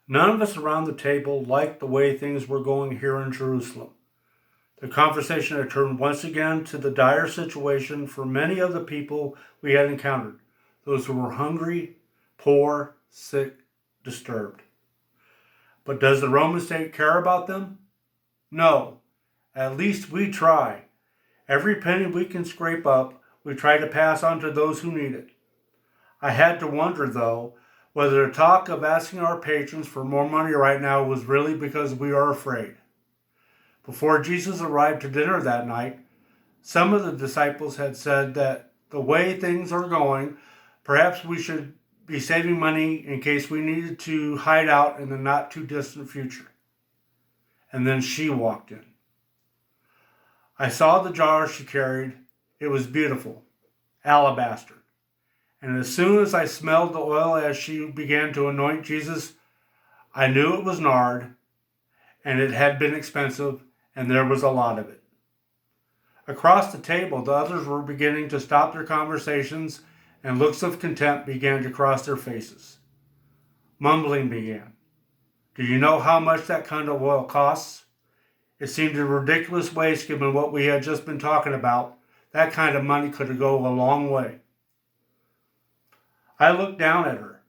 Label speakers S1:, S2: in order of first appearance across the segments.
S1: None of us around the table liked the way things were going here in Jerusalem. The conversation had turned once again to the dire situation for many of the people we had encountered, those who were hungry, poor, sick, disturbed. But does the Roman state care about them? No. At least we try. Every penny we can scrape up, we try to pass on to those who need it. I had to wonder, though, whether the talk of asking our patrons for more money right now was really because we are afraid. Before Jesus arrived to dinner that night, some of the disciples had said that the way things are going, perhaps we should be saving money in case we needed to hide out in the not too distant future. And then she walked in. I saw the jar she carried. It was beautiful, alabaster. And as soon as I smelled the oil as she began to anoint Jesus, I knew it was nard, and it had been expensive, and there was a lot of it. Across the table, the others were beginning to stop their conversations, and looks of contempt began to cross their faces. Mumbling began. Do you know how much that kind of oil costs? It seemed a ridiculous waste given what we had just been talking about. That kind of money could go a long way. I looked down at her.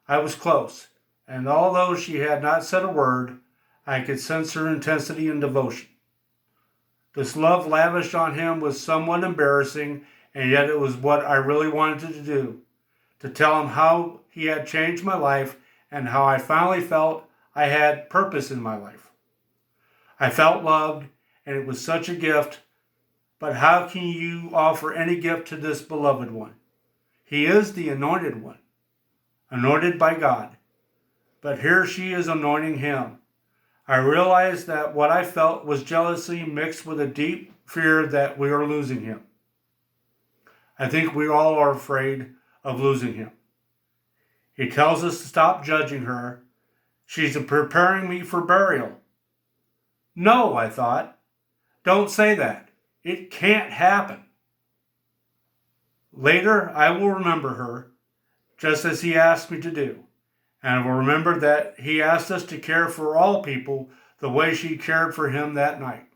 S1: I was close, and although she had not said a word, I could sense her intensity and devotion. This love lavished on him was somewhat embarrassing, and yet it was what I really wanted to do, to tell him how he had changed my life and how I finally felt I had purpose in my life. I felt loved, and it was such a gift, but how can you offer any gift to this beloved one? He is the anointed one, anointed by God, but here she is anointing him. I realized that what I felt was jealousy mixed with a deep fear that we are losing him. I think we all are afraid of losing him. He tells us to stop judging her. She's preparing me for burial. No, I thought. Don't say that. It can't happen. Later, I will remember her, just as he asked me to do. And I will remember that he asked us to care for all people the way she cared for him that night.